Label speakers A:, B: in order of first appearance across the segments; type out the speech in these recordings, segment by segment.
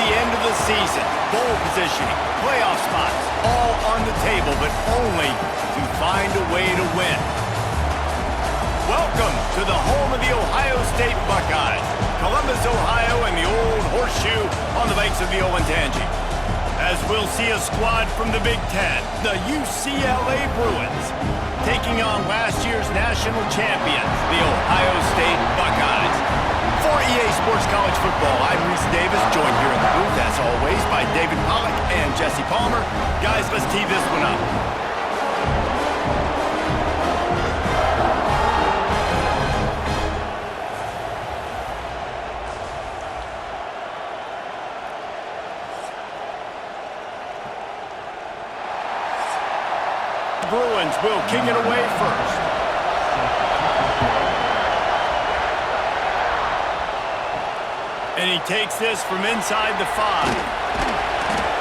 A: end of the season. Bowl positioning, playoff spots, all on the table, but only to find a way to win. Welcome to the home of the Ohio State Buckeyes, Columbus, Ohio, and the old horseshoe on the banks of the Olentangy. As we'll see a squad from the Big Ten, the UCLA Bruins, taking on last year's national champions, the Ohio State Buckeyes. For EA Sports College Football, I'm Reese Davis, joined here in the booth, as always, by David Pollack and Jesse Palmer. Guys, let's tee this one up. Bruins will kick it away first. And he takes this from inside the 5.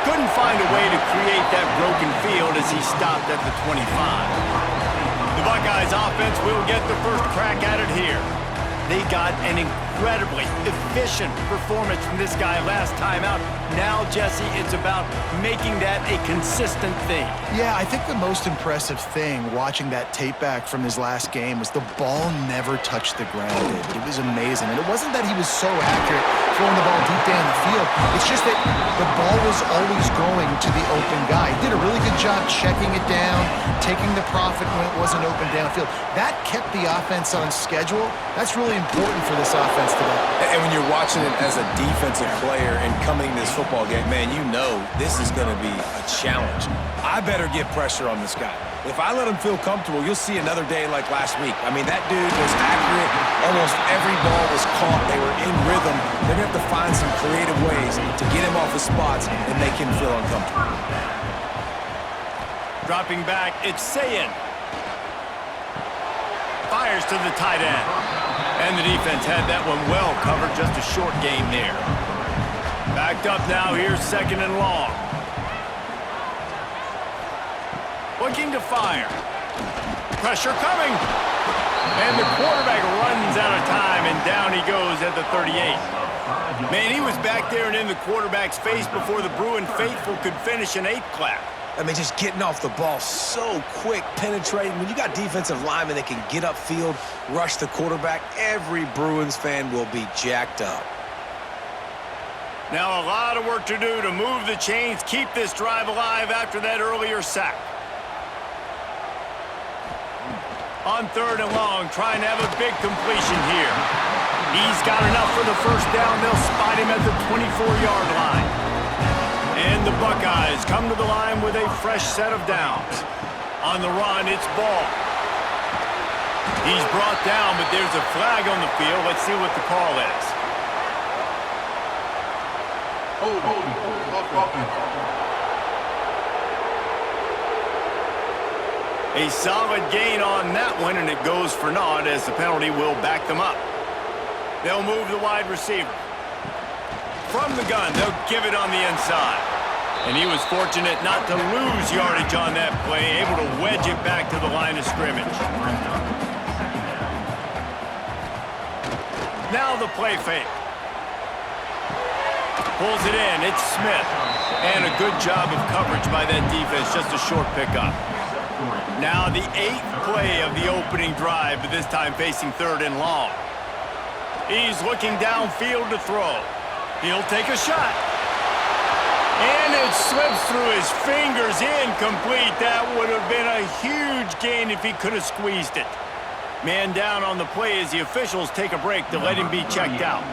A: Couldn't find a way to create that broken field as he stopped at the 25. The Buckeyes offense will get the first crack at it here. They got an incredibly efficient performance from this guy last time out. Now, Jesse, it's about making that a consistent thing.
B: Yeah, I think the most impressive thing watching that tape back from his last game was the ball never touched the ground, David. It was amazing. And it wasn't that he was so accurate throwing the ball deep down the field. It's just that the ball was always going to the open guy. He did a really good job checking it down, taking the profit when it wasn't open downfield. That kept the offense on schedule. That's really important for this offense today.
C: And when you're watching it as a defensive player and coming to this football game, man, you know this is going to be a challenge. I better get pressure on this guy. If I let him feel comfortable, you'll see another day like last week. I mean, that dude was accurate. Almost every ball was caught. They were in rhythm. They're going to have to find some creative ways to get him off his spots and make him feel uncomfortable.
A: Dropping back, it's Sayin. Fires to the tight end. And the defense had that one well covered, just a short game there. Backed up now, here's second and long. Looking to fire. Pressure coming. And the quarterback runs out of time, and down he goes at the 38. Man, he was back there and in the quarterback's face before the Bruin faithful could finish an 8 clap.
C: I mean, just getting off the ball so quick, penetrating. When you got defensive linemen that can get upfield, rush the quarterback, every Bruins fan will be jacked up.
A: Now a lot of work to do to move the chains, keep this drive alive after that earlier sack. On third and long, trying to have a big completion here. He's got enough for the first down. They'll spot him at the 24-yard line. And the Buckeyes come to the line with a fresh set of downs. On the run, it's Ball. He's brought down, but there's a flag on the field. Let's see what the call is. A solid gain on that one, and it goes for naught as the penalty will back them up. They'll move the wide receiver. From the gun, they'll give it on the inside. And he was fortunate not to lose yardage on that play, able to wedge it back to the line of scrimmage. Now the play fake. Pulls it in, it's Smith. And a good job of coverage by that defense, just a short pickup. Now the 8th play of the opening drive, but this time facing third and long. He's looking downfield to throw. He'll take a shot. And it slips through his fingers, incomplete. That would have been a huge gain if he could have squeezed it. Man down on the play as the officials take a break to let him be checked out.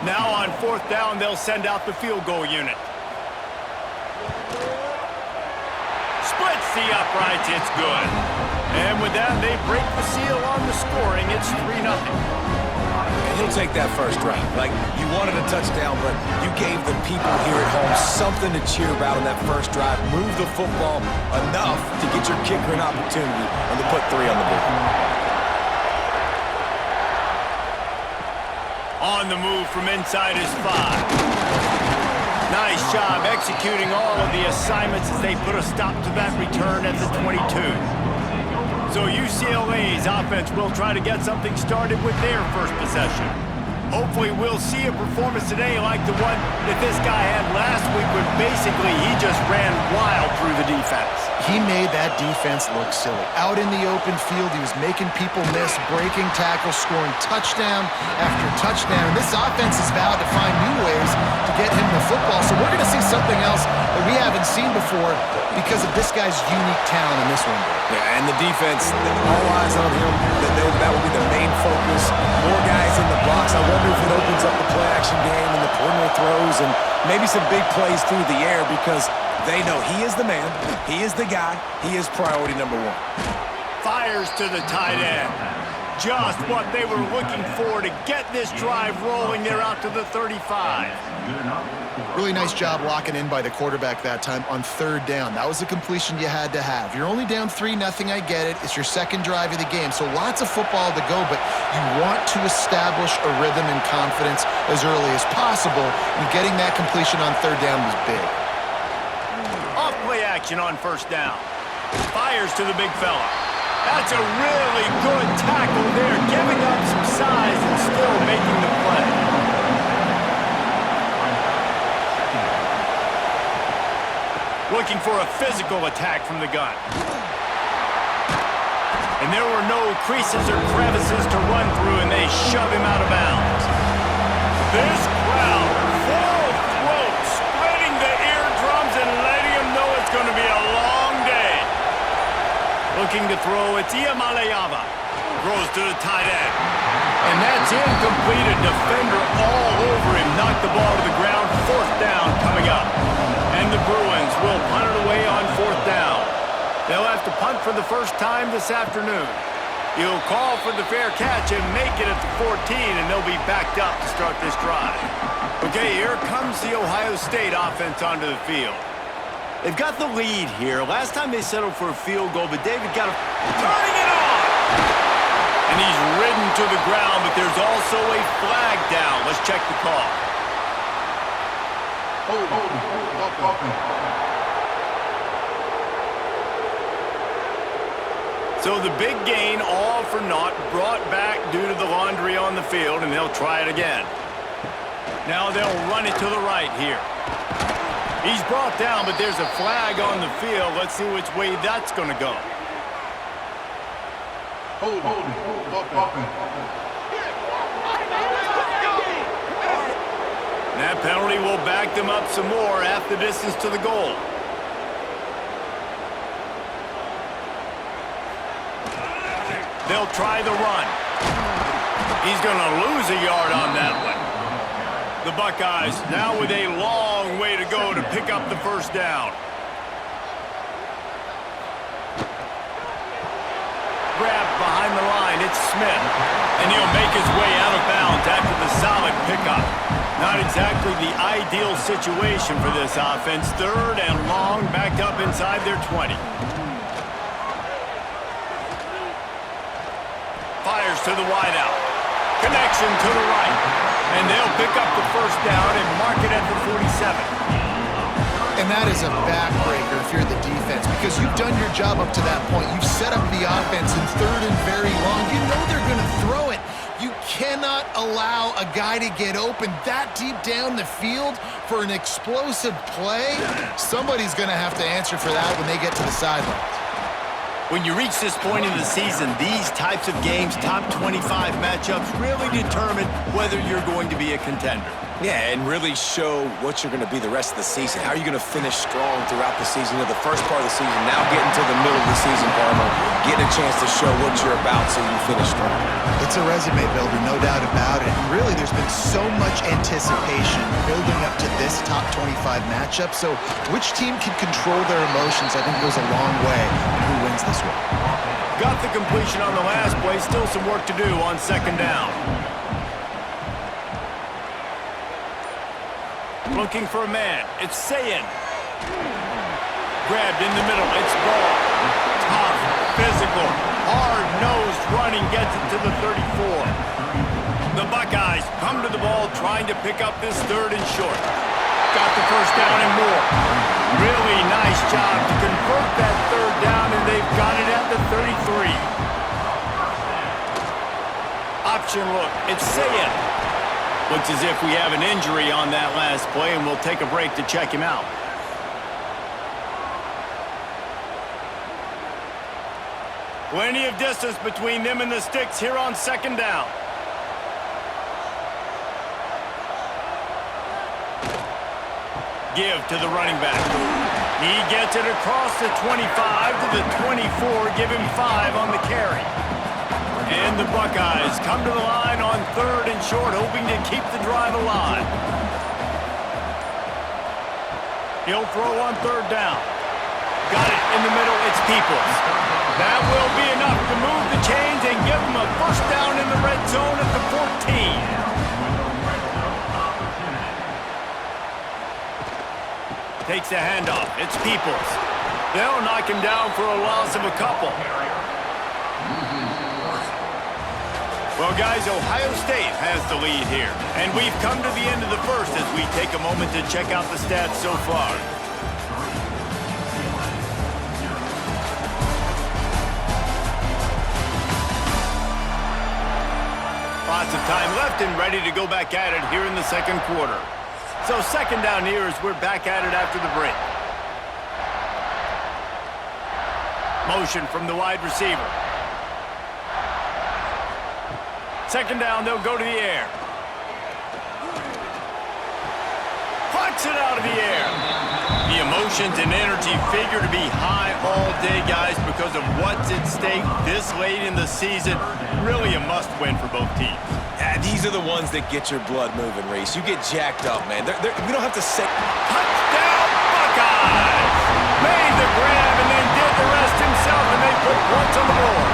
A: Now on fourth down, they'll send out the field goal unit. Splits the uprights, it's good. And with that, they break the seal on the scoring. It's 3-0.
C: And he'll take that first drive. Like, you wanted a touchdown, but you gave the people here at home something to cheer about in that first drive. Move the football enough to get your kicker an opportunity and to put 3 on the board.
A: On the move from inside his 5. Nice job executing all of the assignments as they put a stop to that return at the 22. So UCLA's offense will try to get something started with their first possession. Hopefully we'll see a performance today like the one that this guy had last week when basically he just ran wild through the defense.
B: He made that defense look silly. Out in the open field, he was making people miss, breaking tackles, scoring touchdown after touchdown. And this offense is vowed to find new ways to get him the football. So we're going to see something else that we haven't seen before because of this guy's unique talent in this one.
C: Yeah, and the defense, all eyes on him. That will be the main focus. More guys in the box. I wonder if it opens up the play-action game and the perimeter throws and maybe some big plays through the air because they know he is the man, he is the guy, he is priority number one.
A: Fires to the tight end. Just what they were looking for to get this drive rolling there out to the 35.
B: Really nice job locking in by the quarterback that time on third down. That was a completion you had to have. You're only down 3-0, I get it. It's your second drive of the game, so lots of football to go, but you want to establish a rhythm and confidence as early as possible, and getting that completion on third down was big.
A: Off play action on first down. Fires to the big fella. That's a really good tackle there, giving up some size and still making the play. Looking for a physical attack from the gun. And there were no creases or crevices to run through, and they shove him out of bounds. This crowd, full throat, spreading the eardrums and letting him know it's going to be a long day. Looking to throw, it's Iamaleava. Throws to the tight end. And that's incomplete. A defender all over him. Knocked the ball to the ground. Fourth down coming up. And the Bruins will punt it away on fourth down. They'll have to punt for the first time this afternoon. He'll call for the fair catch and make it at the 14, and they'll be backed up to start this drive. Okay, here comes the Ohio State offense onto the field. They've got the lead here. Last time they settled for a field goal, but David got a... turning it on! And he's ridden to the ground, but there's also a flag down. Let's check the call. So the big gain, all for naught, brought back due to the laundry on the field, and they'll try it again. Now they'll run it to the right here. He's brought down, but there's a flag on the field. Let's see which way that's going to go. And that penalty will back them up some more, half the distance to the goal. They'll try the run. He's going to lose a yard on that one. The Buckeyes now with a long way to go to pick up the first down. Grabbed behind the line, it's Smith. And he'll make his way out of bounds after the solid pickup. Not exactly the ideal situation for this offense. Third and long, backed up inside their 20. Fires to the wideout. Connection to the right. And they'll pick up the first down and mark it at the 47.
B: And that is a backbreaker if you're the defense, because you've done your job up to that point. You've set up the offense in third and very long. You know they're going to throw it. You cannot allow a guy to get open that deep down the field for an explosive play. Somebody's going to have to answer for that when they get to the sidelines.
A: When you reach this point in the season, these types of games, top 25 matchups, really determine whether you're going to be a contender.
C: Yeah, and really show what you're going to be the rest of the season. How are you going to finish strong throughout the season? You know, the first part of the season, now getting to the middle of the season, Parma, getting a chance to show what you're about so you can finish strong.
B: It's a resume builder, no doubt about it. And really, there's been so much anticipation building up to this top 25 matchup. So which team can control their emotions, I think, goes a long way in who wins this one.
A: Got the completion on the last play. Still some work to do on second down. Looking for a man. It's Sayin. Grabbed in the middle. It's Ball. Tough, physical, hard-nosed running gets it to the 34. The Buckeyes come to the ball trying to pick up this third and short. Got the first down and more. Really nice job to convert that third down, and they've got it at the 33. Option look. It's Sayin. Looks as if we have an injury on that last play, and we'll take a break to check him out. Plenty of distance between them and the sticks here on second down. Give to the running back. He gets it across the 25 to the 24. Give him 5 on the carry. And the Buckeyes come to the line on 3rd and short, hoping to keep the drive alive. He'll throw on 3rd down. Got it in the middle. It's Peoples. That will be enough to move the chains and give them a first down in the red zone at the 14. Takes the handoff. It's Peoples. They'll knock him down for a loss of a couple. Well, guys, Ohio State has the lead here. And we've come to the end of the first as we take a moment to check out the stats so far. Lots of time left and ready to go back at it here in the second quarter. So second down here as we're back at it after the break. Motion from the wide receiver. Second down, they'll go to the air. Puts it out of the air. The emotions and energy figure to be high all day, guys, because of what's at stake this late in the season. Really a must-win for both teams.
C: Yeah, these are the ones that get your blood moving, Reese. You get jacked up, man. We don't have to say...
A: Touchdown, Buckeyes! Made the grab and then did the rest himself, and they put points on the board.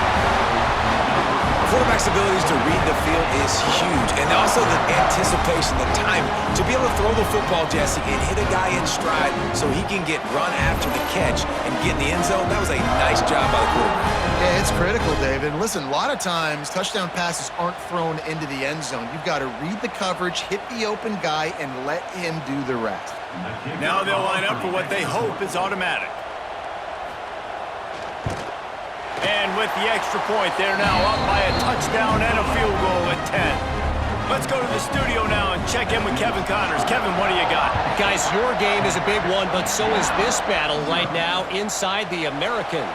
C: Quarterback's abilities to read the field is huge, and also the anticipation, the time to be able to throw the football, Jesse, and hit a guy in stride so he can get run after the catch and get in the end zone. That was a nice job by the quarterback.
B: Yeah, it's critical, David. Listen, a lot of times touchdown passes aren't thrown into the end zone. You've got to read the coverage, hit the open guy, and let him do the rest.
A: Now they'll line up for what they hope is automatic. And with the extra point, they're now up by a touchdown and a field goal at 10. Let's go to the studio now and check in with Kevin Connors. Kevin, what do you got?
D: Guys, your game is a big one, but so is this battle right now inside the American.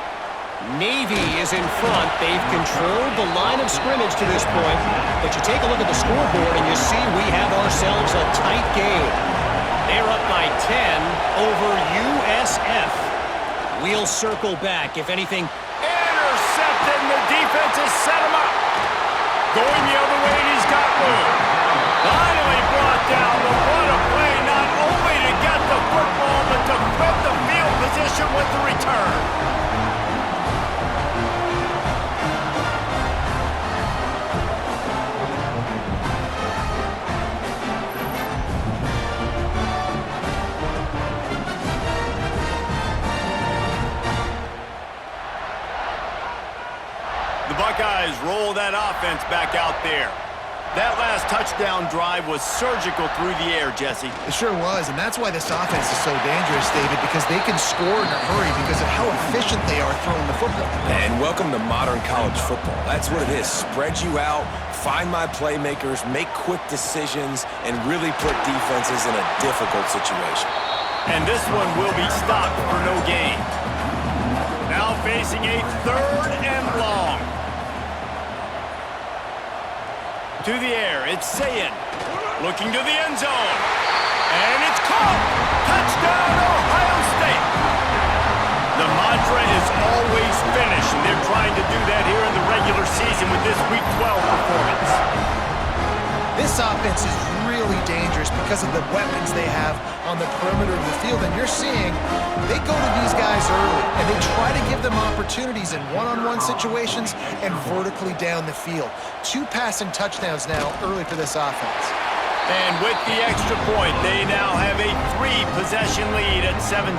D: Navy is in front. They've controlled the line of scrimmage to this point. But you take a look at the scoreboard and you see we have ourselves a tight game. They're up by 10 over USF. We'll circle back. If anything...
A: Intercepted, and the defense has set him up. Going the other way, and he's got room. Finally brought down, but what a play, not only to get the football, but to flip the field position with the return. The Buckeyes roll that offense back out there. That last touchdown drive was surgical through the air, Jesse.
B: It sure was, and that's why this offense is so dangerous, David, because they can score in a hurry because of how efficient they are throwing the football.
C: And welcome to modern college football. That's what it is. Spread you out, find my playmakers, make quick decisions, and really put defenses in a difficult situation.
A: And this one will be stopped for no gain. Now facing a 3rd and long. To the air, it's Sayin. Looking to the end zone. And it's caught! Touchdown, Ohio State! The mantra is always finish, and they're trying to do that here in the regular season with this Week 12 performance.
B: This offense is really dangerous because of the weapons they have on the perimeter of the field. And you're seeing they go to these guys early, and they try to give them opportunities in one-on-one situations and vertically down the field. 2 passing touchdowns now early for this offense.
A: And with the extra point, they now have a 3-possession lead at 17.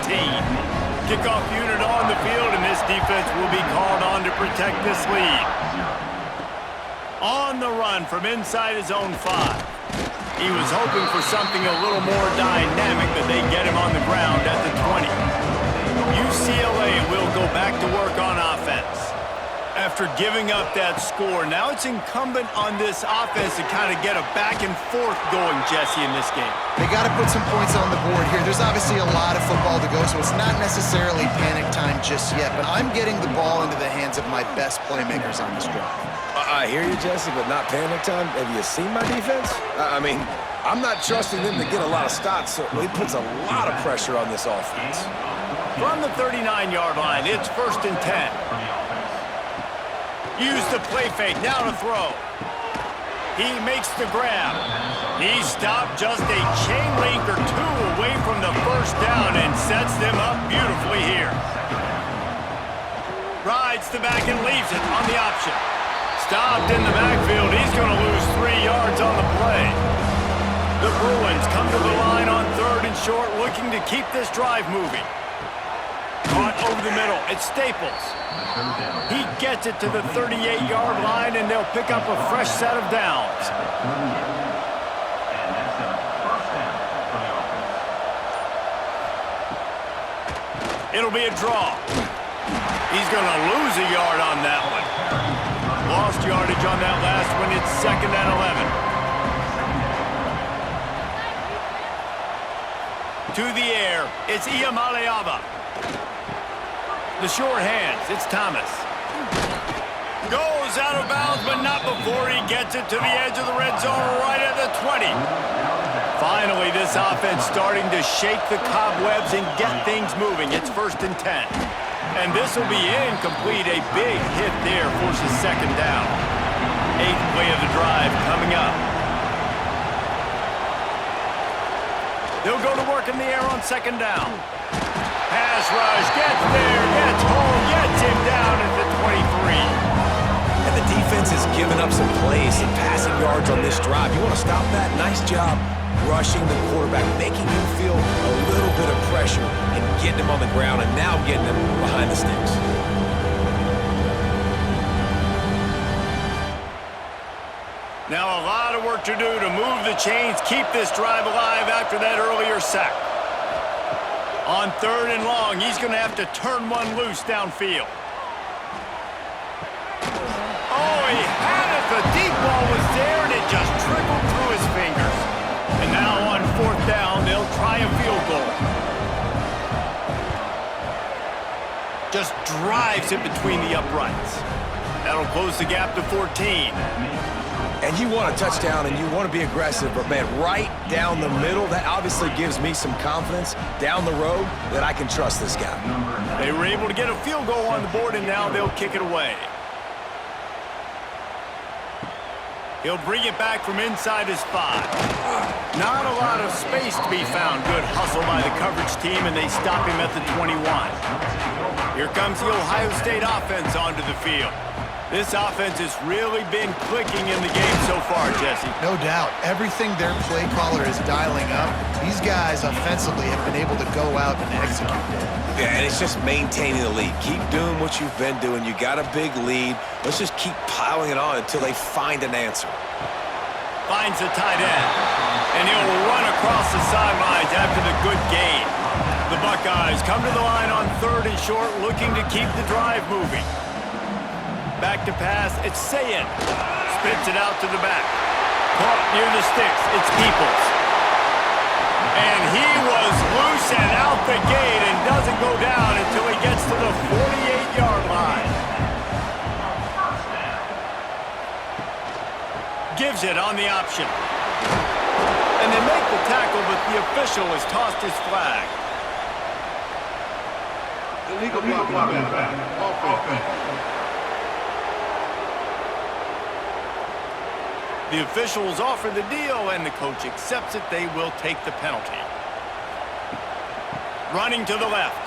A: Kickoff unit on the field, and this defense will be called on to protect this lead. On the run from inside his own 5. He was hoping for something a little more dynamic, but they get him on the ground at the 20. UCLA will go back to work on offense. After giving up that score, now it's incumbent on this offense to kind of get a back and forth going, Jesse, in this game.
B: They got to put some points on the board here. There's obviously a lot of football to go, so it's not necessarily panic time just yet, but I'm getting the ball into the hands of my best playmakers on this drive.
C: I hear you, Jesse, but not panic time. Have you seen my defense? I mean, I'm not trusting them to get a lot of stops, so it puts a lot of pressure on this offense.
A: From the 39-yard line, it's 1st and 10. Use the play fake, now to throw. He makes the grab. He stopped just a chain link or two away from the first down and sets them up beautifully here. Rides the back and leaves it on the option. Stopped in the backfield. He's going to lose 3 yards on the play. The Bruins come to the line on 3rd and short, looking to keep this drive moving. Caught over the middle. It's Staples. He gets it to the 38-yard line, and they'll pick up a fresh set of downs. It'll be a draw. He's going to lose a yard on that one. Lost yardage on that last one. It's 2nd and 11. To the air, it's Iamaleava. The short hands, it's Thomas. Goes out of bounds, but not before he gets it to the edge of the red zone right at the 20. Finally, this offense starting to shake the cobwebs and get things moving. It's 1st and 10. And this will be incomplete. A big hit there forces 2nd down. 8th play of the drive coming up. They'll go to work in the air on 2nd down. Pass rush, gets there, gets home, gets him down at the 23.
C: And the defense has given up some plays, some passing yards on this drive. You want to stop that? Nice job rushing the quarterback, making him feel a little bit of pressure and getting him on the ground and now getting him behind the sticks.
A: Now a lot of work to do to move the chains, keep this drive alive after that earlier sack. On 3rd and long, he's going to have to turn one loose downfield. Oh, he had it. The deep ball was there, and it just trickled through his fingers. And now on 4th down, they'll try a field goal. Just drives it between the uprights. That'll close the gap to 14.
C: And you want a touchdown and you want to be aggressive, but man, right down the middle, that obviously gives me some confidence down the road that I can trust this guy.
A: They were able to get a field goal on the board, and now they'll kick it away. He'll bring it back from inside his 5. Not a lot of space to be found. Good hustle by the coverage team, and they stop him at the 21. Here comes the Ohio State offense onto the field. This offense has really been clicking in the game so far, Jesse.
B: No doubt. Everything their play caller is dialing up, these guys offensively have been able to go out and execute it.
C: Yeah, and it's just maintaining the lead. Keep doing what you've been doing. You got a big lead. Let's just keep piling it on until they find an answer.
A: Finds the tight end, and he'll run across the sidelines after the good gain. The Buckeyes come to the line on 3rd and short, looking to keep the drive moving. Back to pass, it's Sayin. Spits it out to the back. Caught near the sticks, it's Peoples. And he was loose and out the gate and doesn't go down until he gets to the 48-yard line. Gives it on the option. And they make the tackle, but the official has tossed his flag.
E: Illegal blocking back. Offense.
A: The officials offer the deal, and the coach accepts it. They will take the penalty. Running to the left.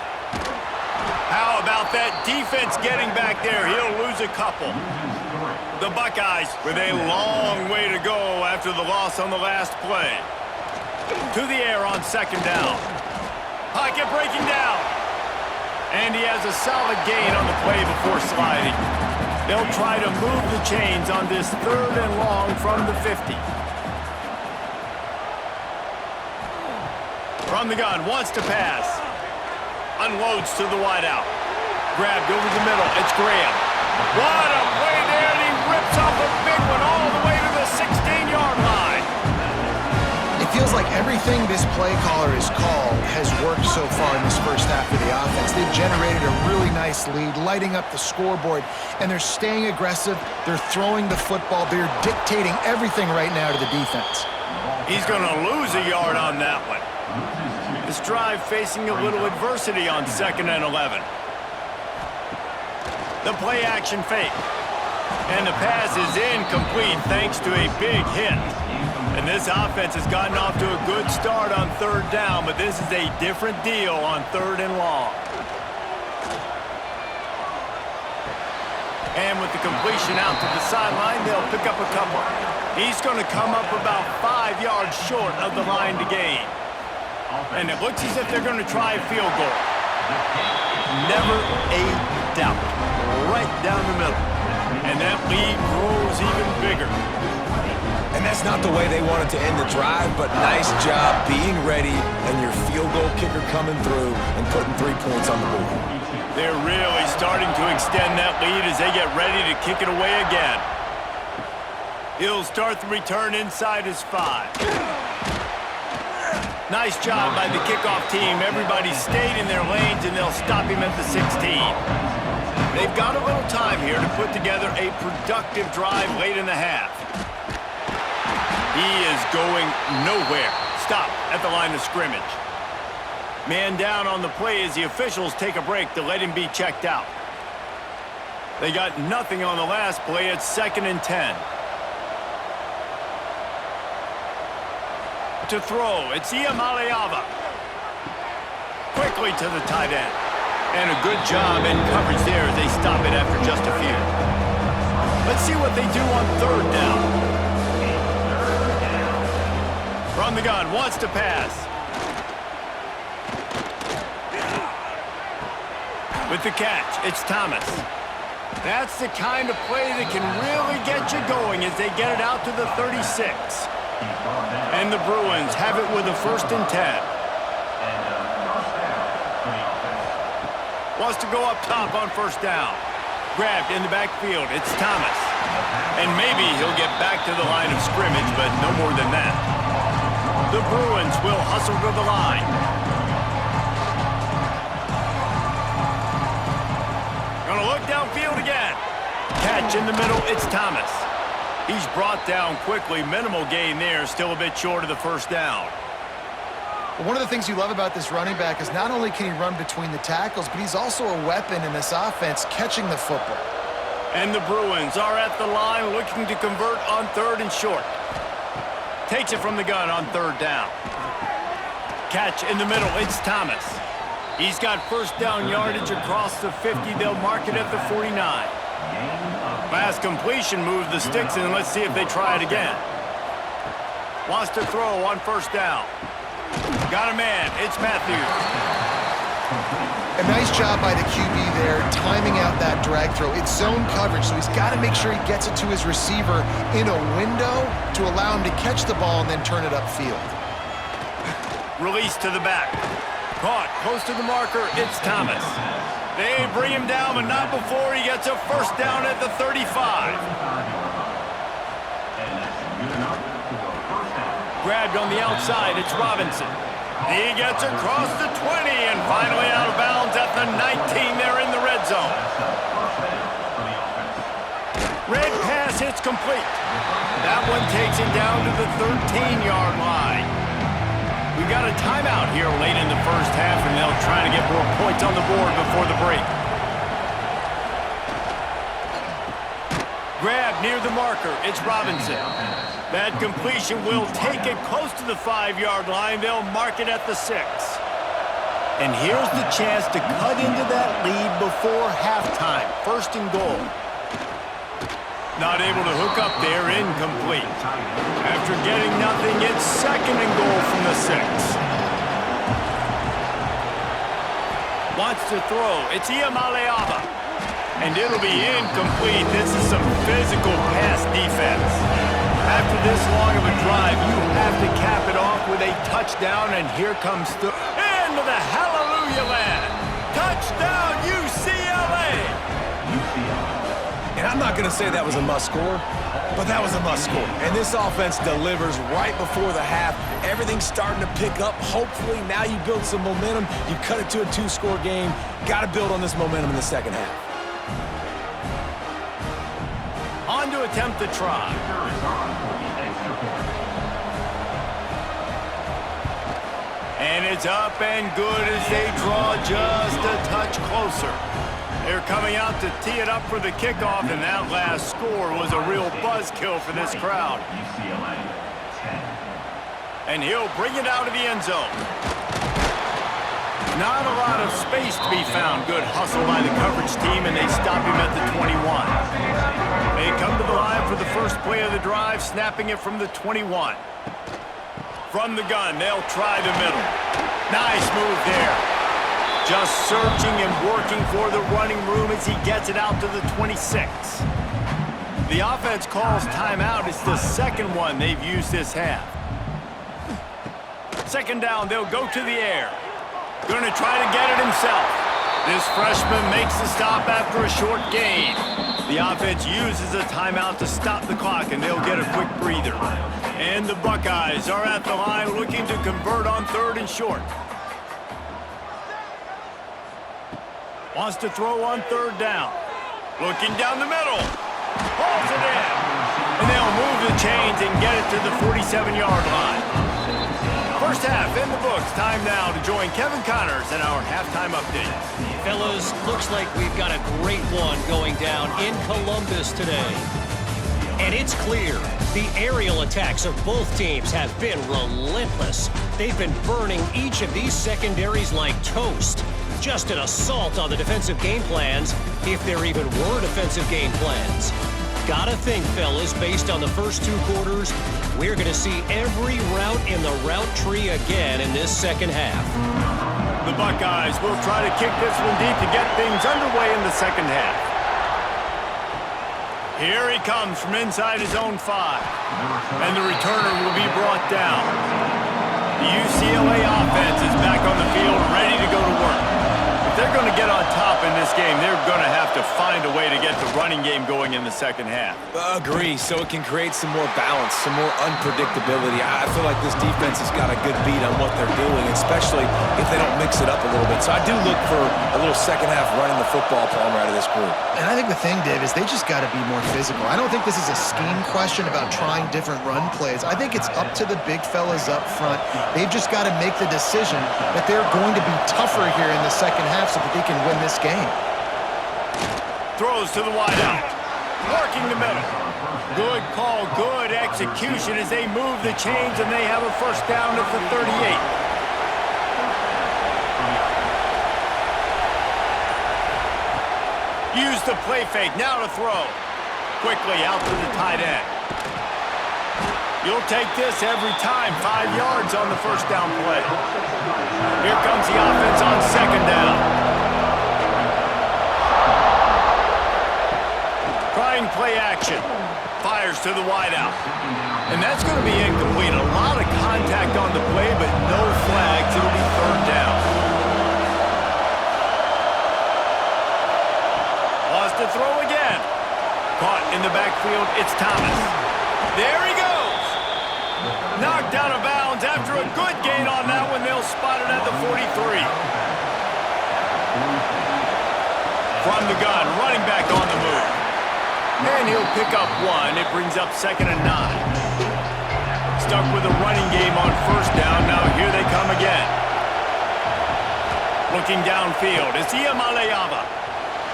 A: How about that defense getting back there? He'll lose a couple. The Buckeyes with a long way to go after the loss on the last play. To the air on 2nd down. Pocket breaking down. And he has a solid gain on the play before sliding. They'll try to move the chains on this 3rd and long from the 50. From the gun, wants to pass. Unloads to the wideout. Grabbed over the middle, it's Graham. What a play there, and he rips off a big one all the way to the 16-yard line.
B: It feels like everything this play caller has called has worked so far in this first half of the offense. They've generated a really nice lead, lighting up the scoreboard, and they're staying aggressive. They're throwing the football. They're dictating everything right now to the defense.
A: He's going to lose a yard on that one. This drive facing a little adversity on 2nd and 11. The play action fake. And the pass is incomplete thanks to a big hit. And this offense has gotten off to a good start on 3rd down, but this is a different deal on 3rd and long. And with the completion out to the sideline, they'll pick up a couple. He's going to come up about 5 yards short of the line to gain. And it looks as if they're going to try a field goal. Never a doubt. Right down the middle. And that lead grows even bigger.
C: And that's not the way they wanted to end the drive, but nice job being ready and your field goal kicker coming through and putting 3 points on the board.
A: They're really starting to extend that lead as they get ready to kick it away again. He'll start the return inside his 5. Nice job by the kickoff team. Everybody stayed in their lanes, and they'll stop him at the 16. They've got a little time here to put together a productive drive late in the half. He is going nowhere. Stop at the line of scrimmage. Man down on the play as the officials take a break to let him be checked out. They got nothing on the last play. It's 2nd and 10. To throw, it's Iamaleava. Quickly to the tight end. And a good job in coverage there as they stop it after just a few. Let's see what they do on 3rd down. From the gun, wants to pass. With the catch, it's Thomas. That's the kind of play that can really get you going as they get it out to the 36. And the Bruins have it with a 1st and 10. Wants to go up top on 1st down. Grabbed in the backfield. It's Thomas. And maybe he'll get back to the line of scrimmage, but no more than that. The Bruins will hustle to the line. Gonna look downfield again. Catch in the middle. It's Thomas. He's brought down quickly. Minimal gain there. Still a bit short of the 1st down.
B: One of the things you love about this running back is not only can he run between the tackles, but he's also a weapon in this offense catching the football.
A: And the Bruins are at the line looking to convert on 3rd and short. Takes it from the gun on 3rd down. Catch in the middle. It's Thomas. He's got 1st down yardage across the 50. They'll mark it at the 49. Last completion moves the sticks, and let's see if they try it again. Wants to throw on 1st down. Got a man. It's Matthews.
B: A nice job by the QB there, timing out that drag throw. It's zone coverage, so he's got to make sure he gets it to his receiver in a window to allow him to catch the ball and then turn it upfield.
A: Release to the back. Caught close to the marker. It's Thomas. They bring him down, but not before he gets a 1st down at the 35. Grabbed on the outside. It's Robinson. He gets across the 20 and finally out of bounds at the 19 there in the red zone. Red pass hits complete. That one takes it down to the 13-yard line. We've got a timeout here late in the first half, and they'll try to get more points on the board before the break. Grab near the marker. It's Robinson. That completion will take it close to the 5-yard line. They'll mark it at the 6. And here's the chance to cut into that lead before halftime. 1st and goal. Not able to hook up there, incomplete. After getting nothing, it's 2nd and goal from the 6. Wants to throw. It's Iamaleava. And it'll be incomplete. This is some physical pass defense. After this long of a drive, you have to cap it off with a touchdown, and here comes the into the hallelujah land. Touchdown, UCLA!
C: I'm not going to say that was a must-score, but that was a must-score. And this offense delivers right before the half. Everything's starting to pick up. Hopefully, now you build some momentum. You cut it to a 2-score game. Got to build on this momentum in the second half.
A: On to attempt the try. And it's up and good as they draw just a touch closer. They're coming out to tee it up for the kickoff, and that last score was a real buzzkill for this crowd.
F: UCLA 10.
A: And he'll bring it out of the end zone. Not a lot of space to be found. Good hustle by the coverage team, and they stop him at the 21. They come to the line for the first play of the drive, snapping it from the 21. From the gun, they'll try the middle. Nice move there. Just searching and working for the running room as he gets it out to the 26. The offense calls timeout. It's the second one they've used this half. Second down, they'll go to the air. Going to try to get it himself. This freshman makes the stop after a short gain. The offense uses a timeout to stop the clock, and they'll get a quick breather. And the Buckeyes are at the line looking to convert on 3rd and short. Wants to throw on 3rd down. Looking down the middle. Pulls it in. And they'll move the chains and get it to the 47-yard line. First half in the books. Time now to join Kevin Connors in our halftime update.
D: Fellas, looks like we've got a great one going down in Columbus today. And it's clear, the aerial attacks of both teams have been relentless. They've been burning each of these secondaries like toast. Just an assault on the defensive game plans, if there even were defensive game plans. Gotta think, fellas, based on the first 2 quarters, we're gonna see every route in the route tree again in this second half.
A: The Buckeyes will try to kick this one deep to get things underway in the second half. Here he comes from inside his own 5. And the returner will be brought down. The UCLA offense is back on the field, ready to go to work. If they're going to get on top in this game, they're going to have to find a way to get the running game going in the second half.
C: Agree, so it can create some more balance, some more unpredictability. I feel like this defense has got a good beat on what they're doing, especially if they don't mix it up a little bit. So I do look for a little second half running the football Palmer out of this group.
B: And I think the thing, Dave, is they just got to be more physical. I don't think this is a scheme question about trying different run plays. I think it's up to the big fellas up front. They've just got to make the decision that they're going to be tougher here in the second half so that they can win this game.
A: Throws to the wideout. Working the middle. Good call, good execution as they move the chains, and they have a first down at the 38. Use the play fake, now to throw. Quickly out to the tight end. You'll take this every time. 5 yards on the first down play. Here comes the offense on second down. Trying play action. Fires to the wideout. And that's going to be incomplete. A lot of contact on the play, but no flags. It'll be 3rd down. Wants to throw again. Caught in the backfield. It's Thomas. There he goes. Knocked out of bounds after a good gain on that one. They'll spot it at the 43. From the gun, running back on the move. And he'll pick up 1. It brings up 2nd and 9. Stuck with a running game on first down. Now here they come again. Looking downfield. It's Iamaleava.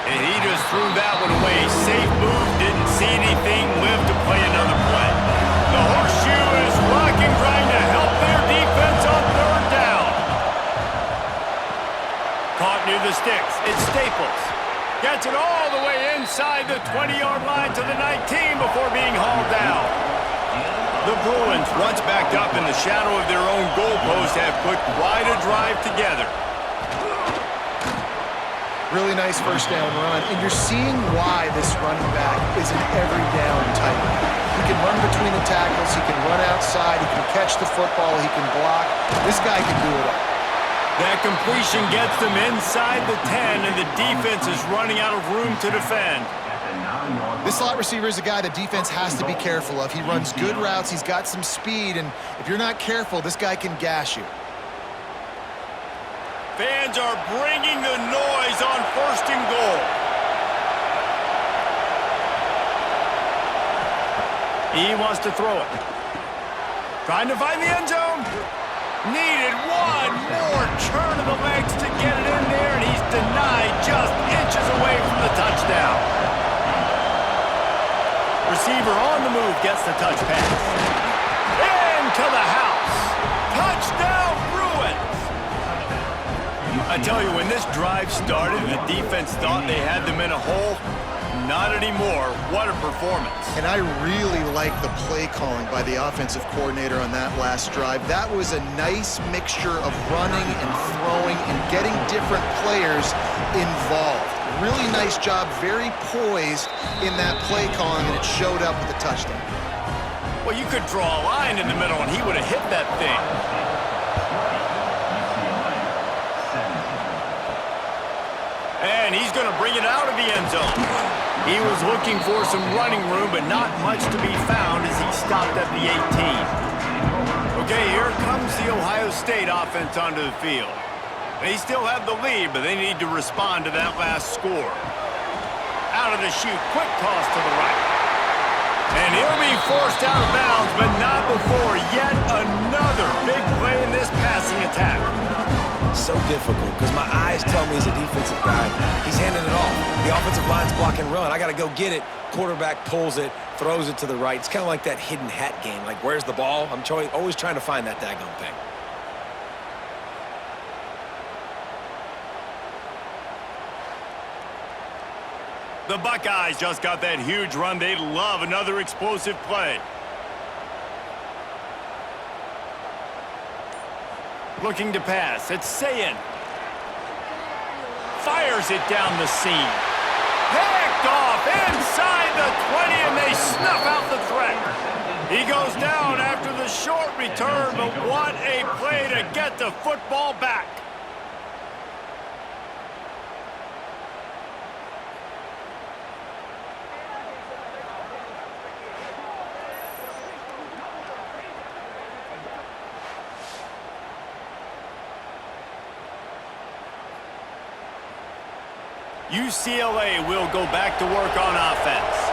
A: And he just threw that one away. Safe move. Didn't see anything. Lived to play another play. The horseshoe is rocking, trying to help their defense on 3rd down. Caught near the sticks. It's Staples. Gets it all the way inside the 20-yard line to the 19 before being hauled down. The Bruins, once backed up in the shadow of their own goalpost, have put quite a drive together.
B: Really nice first down run, and you're seeing why this running back is an every down type. He can run between the tackles, he can run outside, he can catch the football, he can block. This guy can do it all.
A: That completion gets them inside the 10, and the defense is running out of room to defend.
B: This slot receiver is a guy the defense has to be careful of. He runs good routes, he's got some speed, and if you're not careful, this guy can gash you.
A: Fans are bringing the noise on 1st and goal. He wants to throw it. Trying to find the end zone. Needed one more turn of the legs to get it in there, and he's denied just inches away from the touchdown. Receiver on the move gets the touch pass. Into the house. Touchdown, Bruins. I tell you, when this drive started, the defense thought they had them in a hole. Not anymore. What a performance.
B: And I really like the play calling by the offensive coordinator on that last drive. That was a nice mixture of running and throwing and getting different players involved. Really nice job, very poised in that play calling, and it showed up with a touchdown.
A: Well, you could draw a line in the middle, and he would have hit that thing. And he's going to bring it out of the end zone. He was looking for some running room, but not much to be found as he stopped at the 18. Okay, here comes the Ohio State offense onto the field. They still have the lead, but they need to respond to that last score. Out of the chute, quick toss to the right. And he'll be forced out of bounds, but not before yet another big play in this passing attack.
C: So difficult because my eyes tell me he's a defensive guy. He's handing it off. The offensive line's block and run. I got to go get it. Quarterback pulls it, throws it to the right. It's kind of like that hidden hat game. Like, where's the ball? I'm always trying to find that daggone thing.
A: The Buckeyes just got that huge run. They'd love another explosive play. Looking to pass. It's Sayin. Fires it down the seam. Picked off inside the 20, and they snuff out the threat. He goes down after the short return, but what a play to get the football back. UCLA will go back to work on offense.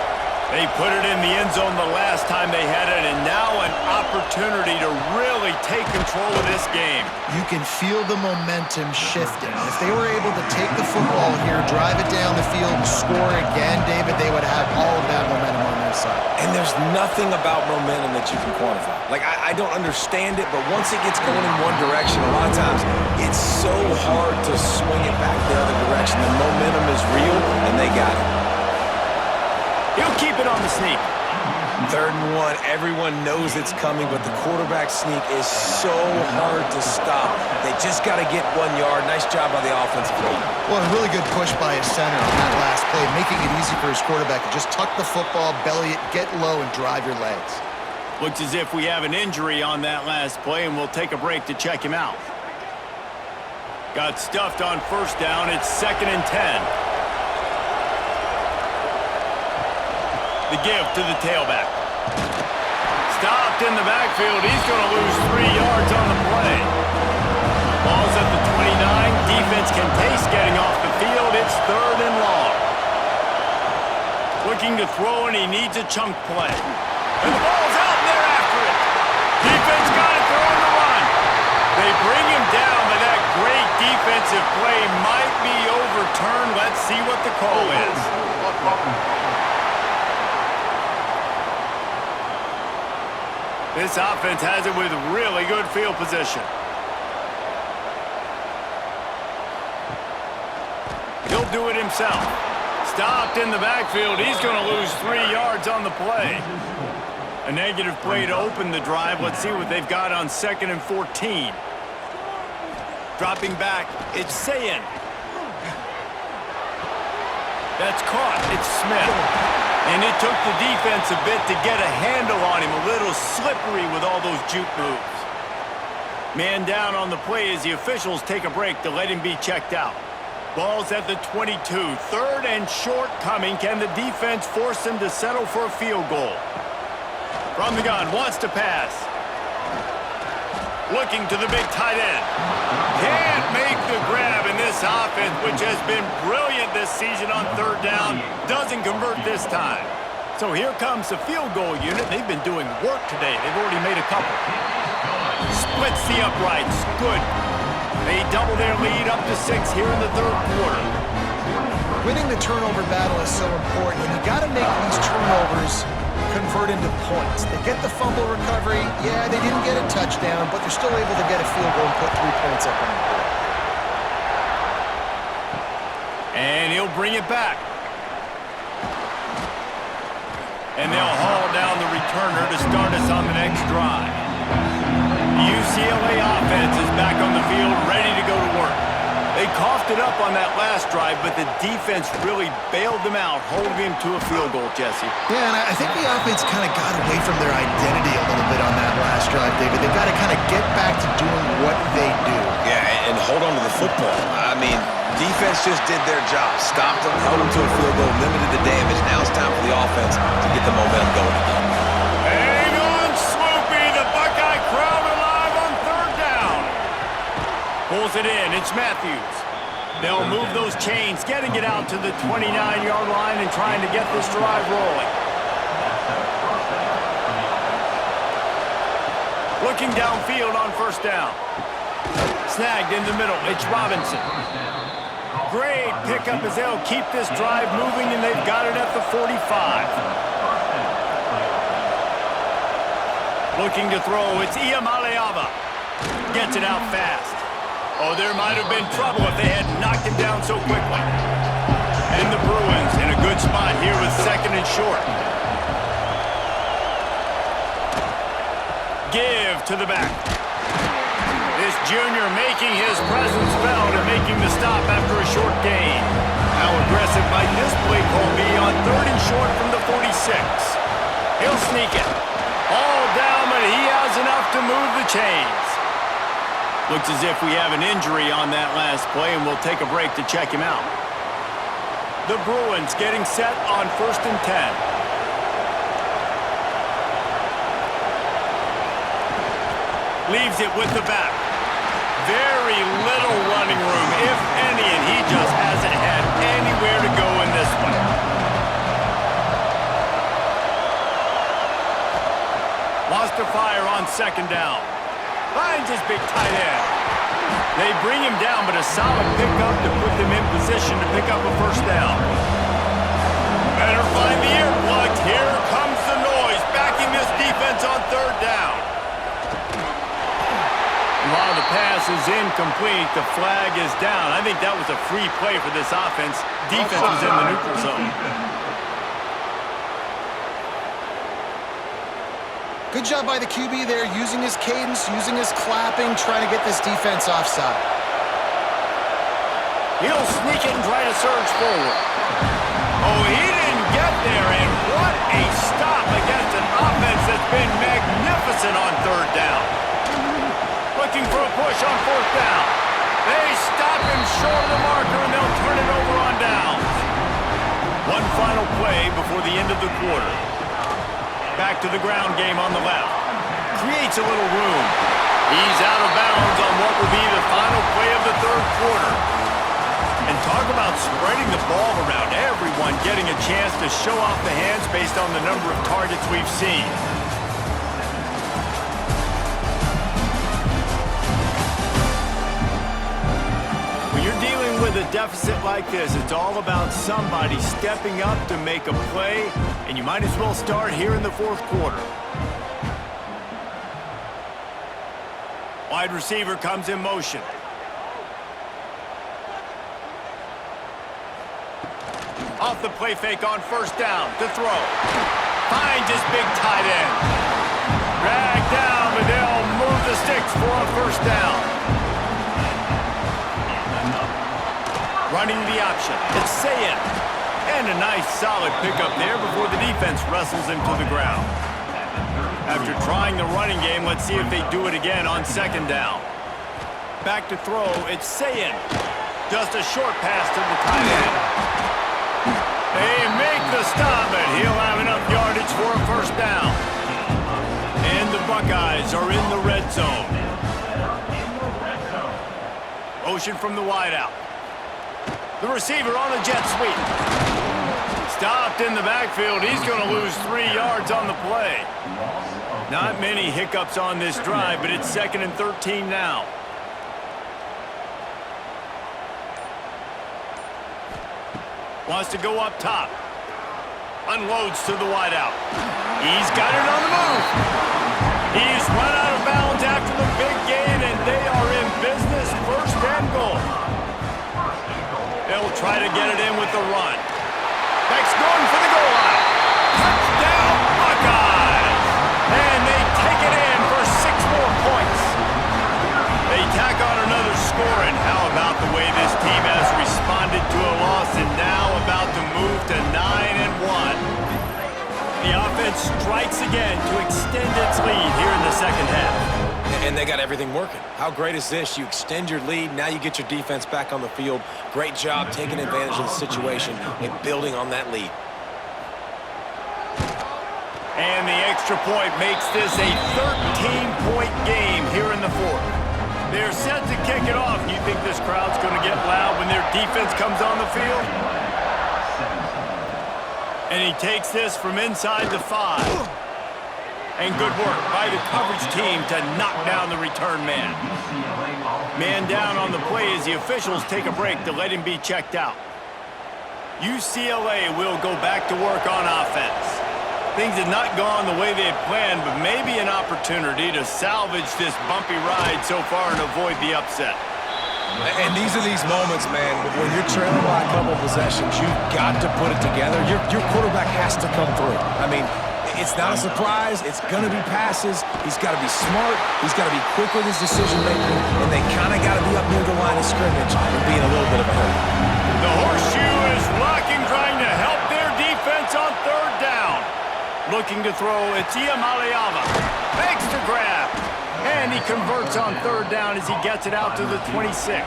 A: They put it in the end zone the last time they had it, and now an opportunity to really take control of this game.
B: You can feel the momentum shifting. If they were able to take the football here, drive it down the field, and score again, David, they would have all of that momentum on their side.
C: And there's nothing about momentum that you can quantify. Like, I don't understand it, but once it gets going in one direction, a lot of times it's so hard to swing it back the other direction. The momentum is real, and they got it.
A: He'll keep it on the sneak.
C: 3rd and 1. Everyone knows it's coming, but the quarterback sneak is so hard to stop. They just got to get 1 yard. Nice job by the offensive line.
B: Well, a really good push by his center on that last play, making it easy for his quarterback to just tuck the football, belly it, get low, and drive your legs.
A: Looks as if we have an injury on that last play, and we'll take a break to check him out. Got stuffed on 1st down. It's 2nd and 10. The give to the tailback. Stopped in the backfield. He's going to lose 3 yards on the play. Ball's at the 29. Defense can taste getting off the field. It's 3rd and long. Looking to throw, and he needs a chunk play. And the ball's out, and they're after it. Defense got it, they're on the run. They bring him down, but that great defensive play might be overturned. Let's see what the call is. This offense has it with really good field position. He'll do it himself. Stopped in the backfield. He's going to lose 3 yards on the play. A negative play to open the drive. Let's see what they've got on 2nd and 14. Dropping back, it's Sayin. That's caught. It's Smith. And it took the defense a bit to get a handle on him. A little slippery with all those juke moves. Man down on the play as the officials take a break to let him be checked out. Ball's at the 22. Third and short coming. Can the defense force them to settle for a field goal? From the gun, wants to pass. Looking to the big tight end. Can't make the grab in this offense, which has been brilliant this season on third down. Doesn't convert this time. So here comes the field goal unit. They've been doing work today. They've already made a couple. Splits the uprights. Good. They double their lead up to 6 here in the third quarter.
B: Winning the turnover battle is so important, and you got to make these turnovers convert into points. They get the fumble recovery. Yeah, they didn't get a touchdown, but they're still able to get a field goal and put 3 points up on the board.
A: And he'll bring it back. And they'll haul down the returner to start us on the next drive. The UCLA offense is back on the field, ready to go to work. They coughed it up on that last drive, but the defense really bailed them out, holding him to a field goal, Jesse.
B: Yeah, and I think the offense kind of got away from their identity a little bit on that last drive, David. They got to kind of get back to doing what they do.
C: Yeah, and hold on to the football. I mean, defense just did their job. Stopped them, held them to a field goal, limited the damage. Now it's time for the offense to get the momentum going again.
A: Hang on, Swoopy. The Buckeye crowd alive on third down. Pulls it in. It's Matthews. They'll move those chains, getting it out to the 29-yard line and trying to get this drive rolling. Looking downfield on first down. Snagged in the middle. It's Robinson. Great pickup as they'll keep this drive moving, and they've got it at the 45. Looking to throw. It's Iamaleava. Gets it out fast. Oh, there might have been trouble if they had knocked him down so quickly. And the Bruins in a good spot here with second and short. Give to the back. This junior making his presence felt and making the stop after a short gain. How aggressive might this play call be on third and short from the 46? He'll sneak it. All down, but he has enough to move the chains. Looks as if we have an injury on that last play, and we'll take a break to check him out. The Bruins getting set on 1st and 10. Leaves it with the back. Very little running room, if any, and he just hasn't had anywhere to go in this one. Lost to fire on second down. Finds his big tight end. They bring him down, but a solid pickup to put them in position to pick up a first down. Better find the earplugs. Here comes the noise, backing this defense on third down. While the pass is incomplete, the flag is down. I think that was a free play for this offense. Defense was in the neutral zone.
B: Good job by the QB there, using his cadence, using his clapping, trying to get this defense offside.
A: He'll sneak it and try to surge forward. Oh, he didn't get there, and what a stop against an offense that's been magnificent on third down. Looking for a push on fourth down. They stop him short of the marker, and they'll turn it over on downs. One final play before the end of the quarter. Back to the ground game on the left. Creates a little room. He's out of bounds on what will be the final play of the third quarter. And talk about spreading the ball around. Everyone getting a chance to show off the hands based on the number of targets we've seen. When you're dealing with a deficit like this, it's all about somebody stepping up to make a play, and you might as well start here in the fourth quarter. Wide receiver comes in motion. Off the play fake on first down to throw. Finds his big tight end. Dragged down, but they'll move the sticks for a first down. Running the option. It's Sayin. And a nice solid pickup there before the defense wrestles him to the ground. After trying the running game, let's see if they do it again on second down. Back to throw. It's Sayin. Just a short pass to the tight end. They make the stop, and he'll have enough yardage for a first down. And the Buckeyes are in the red zone. Motion from the wideout. The receiver on a jet sweep. Stopped in the backfield. He's going to lose 3 yards on the play. Not many hiccups on this drive, but it's 2nd and 13 now. Wants to go up top. Unloads to the wideout. He's got it on the move. He's run out of bounds after the big gain, and they are in business. 1st and goal. They'll try to get it in with the run. Beck's going for the goal line. Touchdown, Buckeyes! And they take it in for 6 more points. They tack on another score, and how about the way this team has responded to a loss and now about to move to 9-1. The offense strikes again to extend its lead here in the 2nd half.
C: And they got everything working. How great is this? You extend your lead, now you get your defense back on the field. Great job taking advantage of the situation and building on that lead.
A: And the extra point makes this a 13-point game here in the 4th. They're set to kick it off. You think this crowd's going to get loud when their defense comes on the field? And he takes this from inside the 5. And good work by the coverage team to knock down the return man. Man down on the play as the officials take a break to let him be checked out. UCLA will go back to work on offense. Things have not gone the way they had planned, but maybe an opportunity to salvage this bumpy ride so far and avoid the upset.
C: And these are these moments, man, when you're trailing by a couple possessions, you've got to put it together. Your quarterback has to come through. I mean, it's not a surprise. It's going to be passes. He's got to be smart. He's got to be quick with his decision-making, and they kind of got to be up near the line of scrimmage and be in a little bit of a hurry.
A: The horseshoe is blocking, trying to help their defense on 3rd down. Looking to throw, it's Iamaleava. Makes the grab. And he converts on 3rd down as he gets it out to the 26.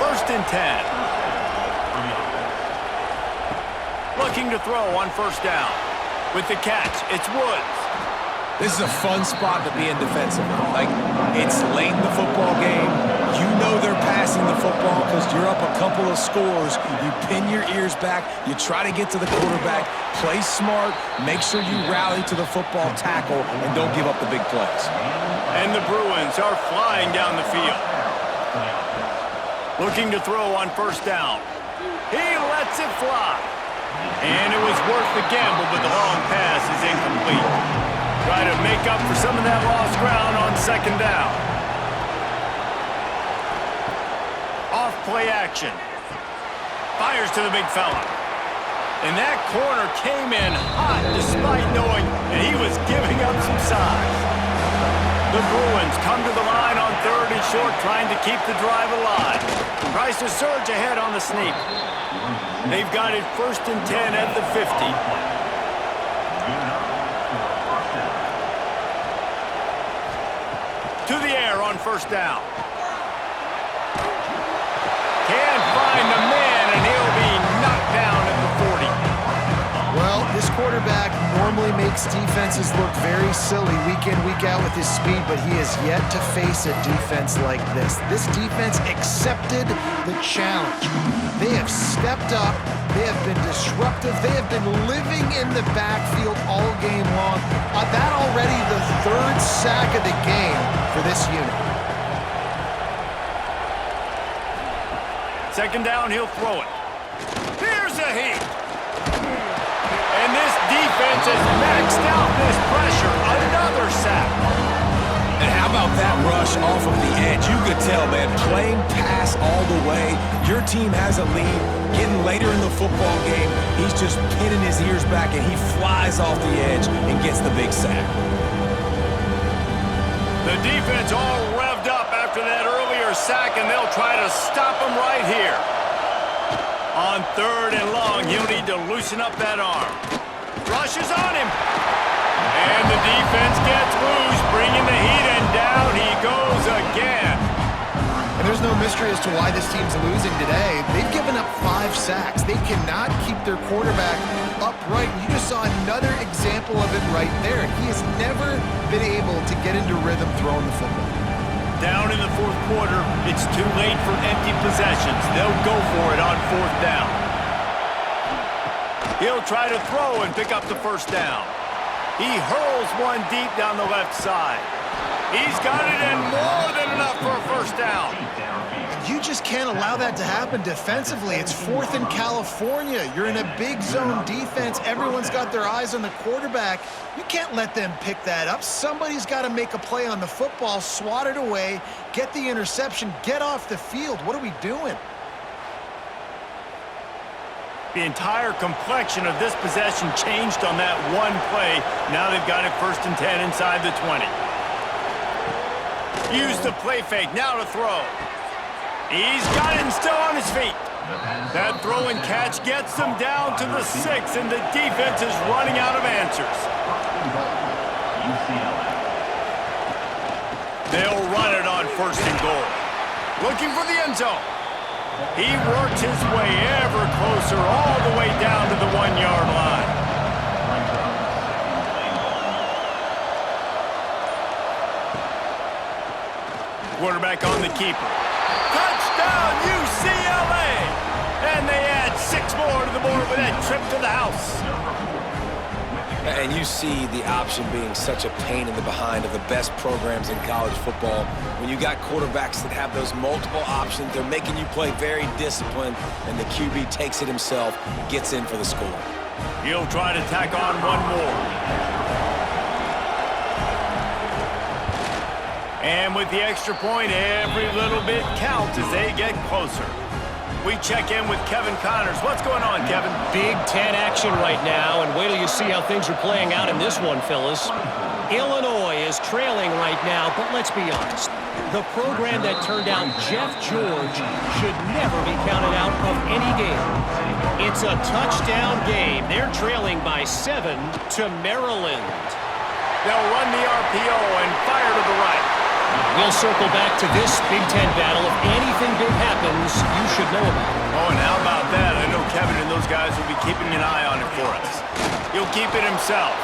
A: 1st and 10. Looking to throw on 1st down. With the catch, it's Woods.
C: This is a fun spot to be in defensively. Like, it's late in the football game. You know they're passing the football because you're up a couple of scores. You pin your ears back. You try to get to the quarterback. Play smart. Make sure you rally to the football tackle and don't give up the big plays.
A: And the Bruins are flying down the field. Looking to throw on 1st down. He lets it fly. And it was worth the gamble, but the long pass is incomplete. Try to make up for some of that lost ground on 2nd down. Off play action. Fires to the big fella. And that corner came in hot despite knowing that he was giving up some size. The Bruins come to the line on 3rd and short, trying to keep the drive alive. Tries to surge ahead on the sneak. They've got it 1st and 10 at the 50. To the air on 1st down. Can't find the man, and he'll be knocked down at the 40.
B: Well, this quarterback normally makes defenses look very silly week in, week out with his speed, but he has yet to face a defense like this. This defense accepted the challenge. They have stepped up. They have been disruptive. They have been living in the backfield all game long. That already the 3rd sack of the game for this unit.
A: 2nd down, he'll throw it. Here's a heat. And this defense has maxed out this pressure. Another sack.
C: And how about that rush off of the edge? You could tell, man, playing pass all the way. Your team has a lead. Getting later in the football game, he's just pinning his ears back, and he flies off the edge and gets the big sack.
A: The defense all revved up after that earlier sack, and they'll try to stop him right here. On 3rd and long, he'll need to loosen up that arm. Rushes on him. And the defense gets loose, bringing the heat, and down he goes again.
B: And there's no mystery as to why this team's losing today. They've given up 5 sacks. They cannot keep their quarterback upright. You just saw another example of it right there. He has never been able to get into rhythm throwing the football.
A: Down in the fourth quarter, it's too late for empty possessions. They'll go for it on 4th down. He'll try to throw and pick up the first down. He hurls one deep down the left side. He's got it in more than enough for a first down.
B: You just can't allow that to happen defensively. It's 4th in California. You're in a big zone defense. Everyone's got their eyes on the quarterback. You can't let them pick that up. Somebody's got to make a play on the football, swat it away, get the interception, get off the field. What are we doing?
A: The entire complexion of this possession changed on that one play. Now they've got it 1st and 10 inside the 20. Use the play fake, now to throw. He's got it and still on his feet. That throw and catch gets them down to the 6, and the defense is running out of answers.
F: UCLA.
A: They'll run it on 1st and goal. Looking for the end zone. He works his way ever closer all the way down to the 1-yard line. Quarterback on the keeper. Touchdown, UCLA! And they add 6 more to the board with that trip to the house.
C: And you see the option being such a pain in the behind of the best programs in college football. When you got quarterbacks that have those multiple options, they're making you play very disciplined, and the QB takes it himself, gets in for the score.
A: He'll try to tack on one more. And with the extra point, every little bit counts as they get closer. We check in with Kevin Connors. What's going on, Kevin?
D: Big Ten action right now, and wait till you see how things are playing out in this one, Phyllis. Illinois is trailing right now, but let's be honest. The program that turned out Jeff George should never be counted out of any game. It's a touchdown game. They're trailing by 7 to Maryland.
A: They'll run the RPO and fire to the right.
D: We'll circle back to this Big Ten battle. If anything big happens, you should know about it.
A: Oh, and how about that? I know Kevin and those guys will be keeping an eye on it for us. He'll keep it himself.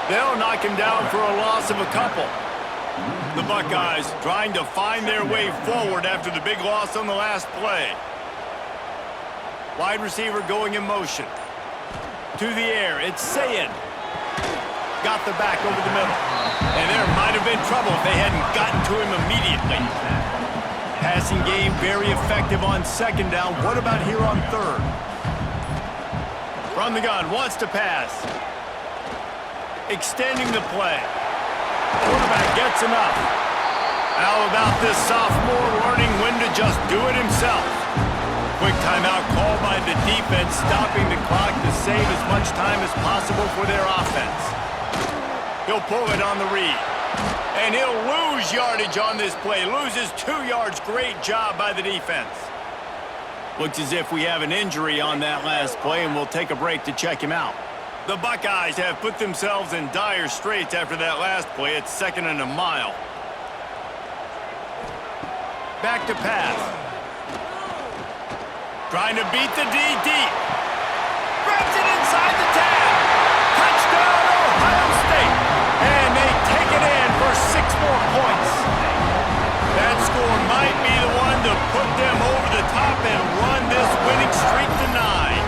A: They'll knock him down for a loss of a couple. The Buckeyes trying to find their way forward after the big loss on the last play. Wide receiver going in motion. To the air, it's Sayin. Got the back over the middle. And there might have been trouble if they hadn't gotten to him immediately. Passing game very effective on 2nd down. What about here on 3rd? From the gun, wants to pass. Extending the play. Quarterback gets enough. How about this sophomore learning when to just do it himself? Quick timeout called by the defense, stopping the clock to save as much time as possible for their offense. He'll pull it on the read. And he'll lose yardage on this play. Loses 2 yards. Great job by the defense. Looks as if we have an injury on that last play, and we'll take a break to check him out. The Buckeyes have put themselves in dire straits after that last play. It's 2nd and a mile. Back to pass. Trying to beat the D deep. Grabs it inside the 10. Touchdown, Ohio State. And they take it in for 6 more points. That score might be the one to put them over the top and run this winning streak to 9.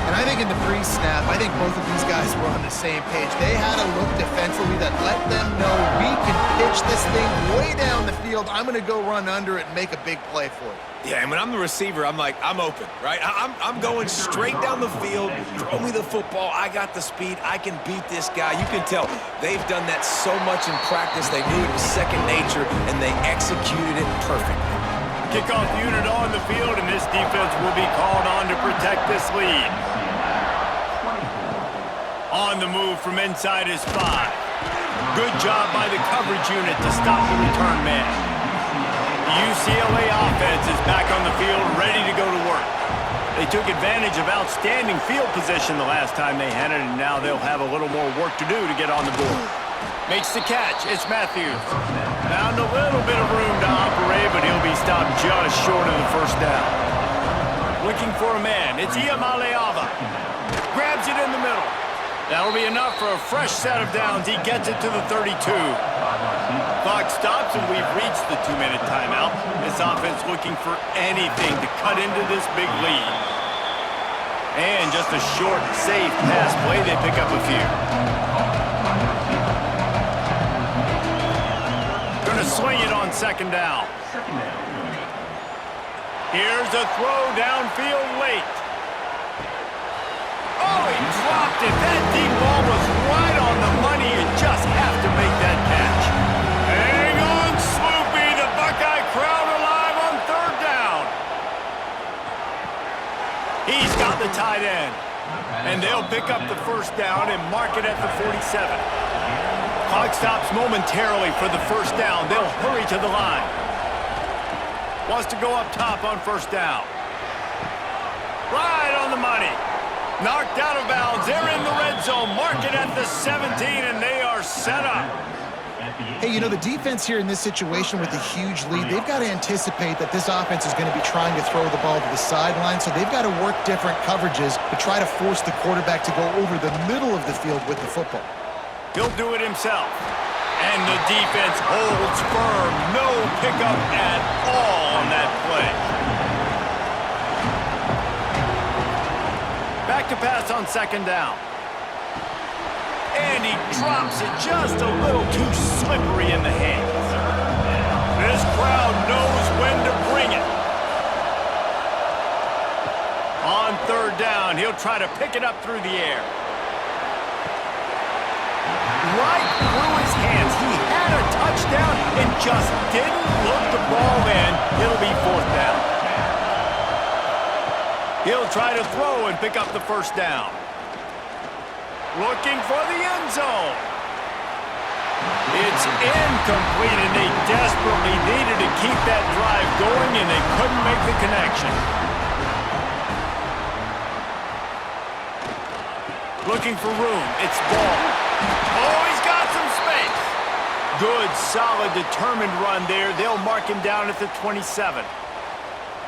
B: And I think in the pre-snap, I think both of these guys were on the same page. They had a look defensively that let them know we can pitch this thing way down the field. I'm going to go run under it and make a big play for it.
C: Yeah, and when I'm the receiver, I'm like, I'm open, right? I'm going straight down the field. Throw me the football. I got the speed. I can beat this guy. You can tell they've done that so much in practice. They knew it was second nature, and they executed it perfectly.
A: Kickoff unit on the field, and this defense will be called on to protect this lead. On the move from inside his 5. Good job by the coverage unit to stop the return man. The UCLA offense is back on the field, ready to go to work. They took advantage of outstanding field position the last time they had it, and now they'll have a little more work to do to get on the board. Makes the catch. It's Matthews. Down found a little bit of room to operate, but he'll be stopped just short of the first down. Looking for a man. It's Iamaleava. Grabs it in the middle. That'll be enough for a fresh set of downs. He gets it to the 32. Clock stops, and we've reached the 2-minute timeout. This offense looking for anything to cut into this big lead. And just a short, safe pass play. They pick up a few. Going to swing it on second down. Here's a throw downfield late. Oh, he dropped it. That deep ball was right on the money. You just have to make that catch. Hang on, Sloopy. The Buckeye crowd alive on third down. He's got the tight end. And they'll pick up the first down and mark it at the 47. Clock stops momentarily for the first down. They'll hurry to the line. Wants to go up top on first down. Right on the money. Knocked out of bounds. They're in the red zone. Mark it at the 17, and they are set up.
B: Hey, you know, the defense here in this situation with a huge lead, they've got to anticipate that this offense is going to be trying to throw the ball to the sideline, so they've got to work different coverages to try to force the quarterback to go over the middle of the field with the football.
A: He'll do it himself. And the defense holds firm. No pickup at all on that play. Back to pass on second down. And he drops it just a little too slippery in the hands. This crowd knows when to bring it. On third down, he'll try to pick it up through the air. Right through his hands. He had a touchdown and just didn't look the ball in. It'll be fourth down. He'll try to throw and pick up the first down. Looking for the end zone. It's incomplete, and they desperately needed to keep that drive going, and they couldn't make the connection. Looking for room. It's ball. Oh, he's got some space. Good, solid, determined run there. They'll mark him down at the 27.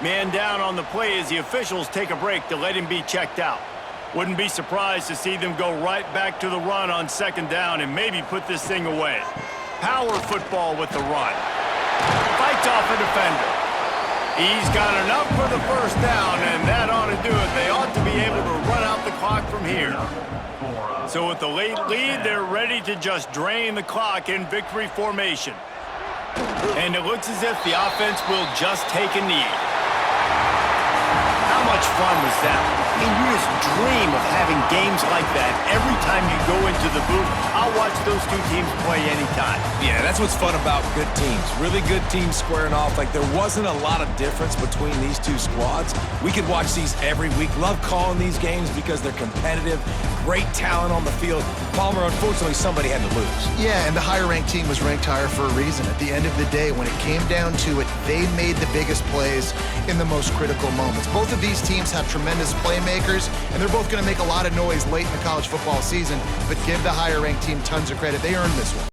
A: Man down on the play as the officials take a break to let him be checked out. Wouldn't be surprised to see them go right back to the run on second down and maybe put this thing away. Power football with the run. Fights off a defender. He's got enough for the first down, and that ought to do it. They ought to be able to run out the clock from here. So with the late lead, they're ready to just drain the clock in victory formation. And it looks as if the offense will just take a knee. How much fun was that? I mean, you just dream of having games like that every time you go into the booth. I'll watch those two teams play anytime.
C: Yeah, that's what's fun about good teams. Really good teams squaring off. Like, there wasn't a lot of difference between these two squads. We could watch these every week. Love calling these games because they're competitive. Great talent on the field. Palmer, unfortunately, somebody had to lose.
B: Yeah, and the higher-ranked team was ranked higher for a reason. At the end of the day, when it came down to it, they made the biggest plays in the most critical moments. Both of these teams have tremendous playmakers, and they're both going to make a lot of noise late in the college football season, but give the higher-ranked team tons of credit. They earned this one.